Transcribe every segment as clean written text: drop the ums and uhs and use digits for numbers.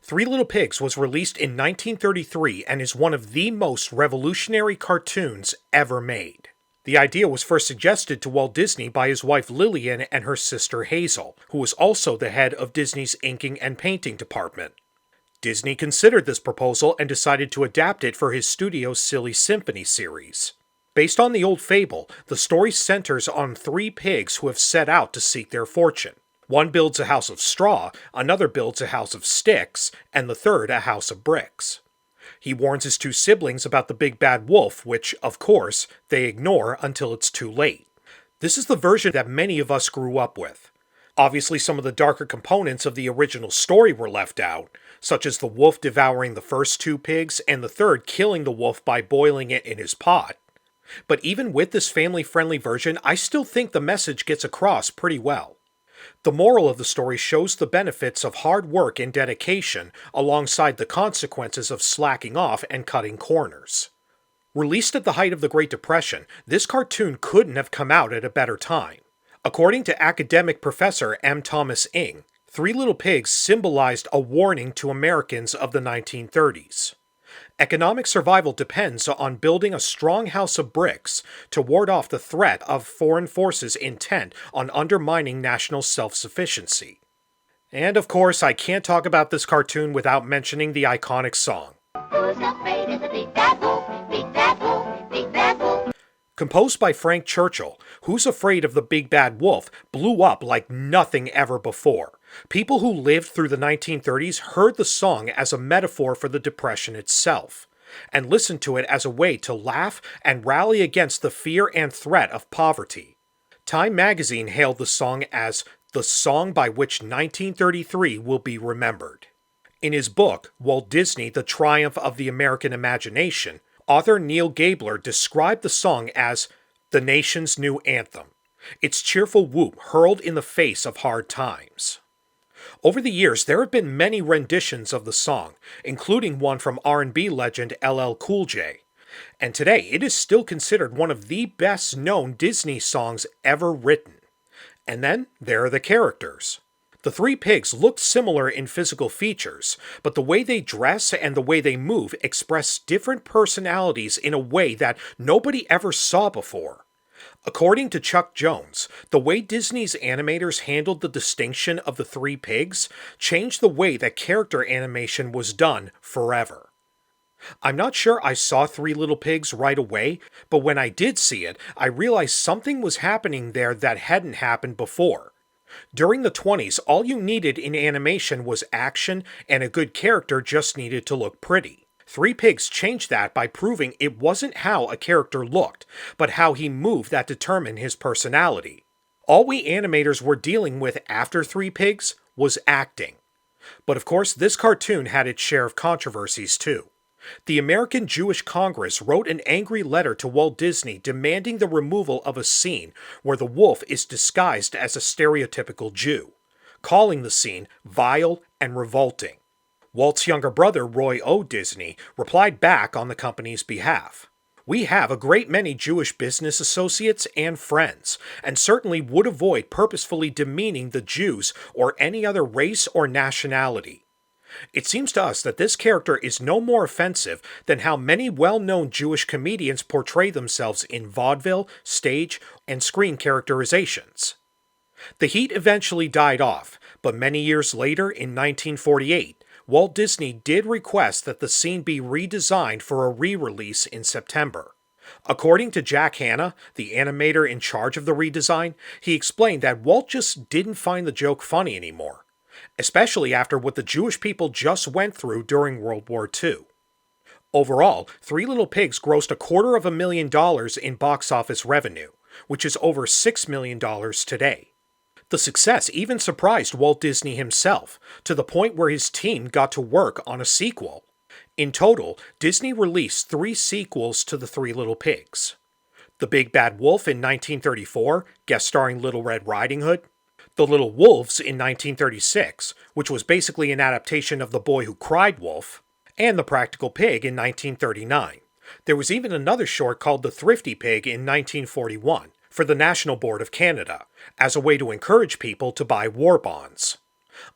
Three Little Pigs was released in 1933 and is one of the most revolutionary cartoons ever made. The idea was first suggested to Walt Disney by his wife Lillian and her sister Hazel, who was also the head of Disney's inking and painting department. Disney considered this proposal and decided to adapt it for his studio's Silly Symphony series. Based on the old fable, the story centers on three pigs who have set out to seek their fortune. One builds a house of straw, another builds a house of sticks, and the third a house of bricks. He warns his two siblings about the big bad wolf, which, of course, they ignore until it's too late. This is the version that many of us grew up with. Obviously, some of the darker components of the original story were left out, such as the wolf devouring the first two pigs and the third killing the wolf by boiling it in his pot. But even with this family-friendly version, I still think the message gets across pretty well. The moral of the story shows the benefits of hard work and dedication alongside the consequences of slacking off and cutting corners. Released at the height of the Great Depression, this cartoon couldn't have come out at a better time. According to academic professor M. Thomas Ing, Three Little Pigs symbolized a warning to Americans of the 1930s. Economic survival depends on building a strong house of bricks to ward off the threat of foreign forces intent on undermining national self-sufficiency. And of course, I can't talk about this cartoon without mentioning the iconic song. Who's afraid of the big bad wolf? Big bad wolf, big bad wolf. Composed by Frank Churchill, Who's Afraid of the Big Bad Wolf blew up like nothing ever before. People who lived through the 1930s heard the song as a metaphor for the Depression itself, and listened to it as a way to laugh and rally against the fear and threat of poverty. Time magazine hailed the song as the song by which 1933 will be remembered. In his book, Walt Disney, The Triumph of the American Imagination, author Neil Gabler described the song as the nation's new anthem, its cheerful whoop hurled in the face of hard times. Over the years, there have been many renditions of the song, including one from R&B legend LL Cool J. And today, it is still considered one of the best-known Disney songs ever written. And then, there are the characters. The three pigs look similar in physical features, but the way they dress and the way they move express different personalities in a way that nobody ever saw before. According to Chuck Jones, the way Disney's animators handled the distinction of the three pigs changed the way that character animation was done forever. I'm not sure I saw Three Little Pigs right away, but when I did see it, I realized something was happening there that hadn't happened before. During the 20s, all you needed in animation was action, and a good character just needed to look pretty. Three Pigs changed that by proving it wasn't how a character looked, but how he moved that determined his personality. All we animators were dealing with after Three Pigs was acting. But of course, this cartoon had its share of controversies too. The American Jewish Congress wrote an angry letter to Walt Disney demanding the removal of a scene where the wolf is disguised as a stereotypical Jew, calling the scene vile and revolting. Walt's younger brother, Roy O. Disney, replied back on the company's behalf. We have a great many Jewish business associates and friends, and certainly would avoid purposefully demeaning the Jews or any other race or nationality. It seems to us that this character is no more offensive than how many well-known Jewish comedians portray themselves in vaudeville, stage, and screen characterizations. The heat eventually died off, but many years later, in 1948, Walt Disney did request that the scene be redesigned for a re-release in September. According to Jack Hanna, the animator in charge of the redesign, he explained that Walt just didn't find the joke funny anymore, especially after what the Jewish people just went through during World War II. Overall, Three Little Pigs grossed $250,000 in box office revenue, which is over $6 million today. The success even surprised Walt Disney himself, to the point where his team got to work on a sequel. In total, Disney released 3 sequels to The Three Little Pigs. The Big Bad Wolf in 1934, guest starring Little Red Riding Hood. The Little Wolves in 1936, which was basically an adaptation of The Boy Who Cried Wolf. And The Practical Pig in 1939. There was even another short called The Thrifty Pig in 1941. For the National Board of Canada, as a way to encourage people to buy war bonds.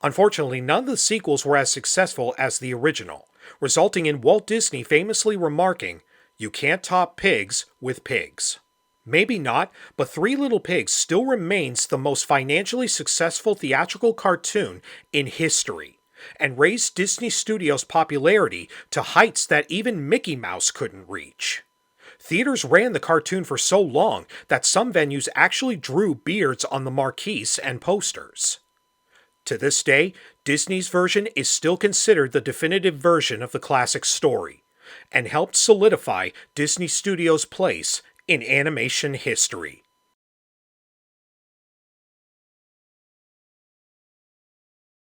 Unfortunately, none of the sequels were as successful as the original, resulting in Walt Disney famously remarking, "You can't top pigs with pigs." Maybe not, but Three Little Pigs still remains the most financially successful theatrical cartoon in history, and raised Disney Studios' popularity to heights that even Mickey Mouse couldn't reach. Theaters ran the cartoon for so long that some venues actually drew beards on the marquees and posters. To this day, Disney's version is still considered the definitive version of the classic story, and helped solidify Disney Studios' place in animation history.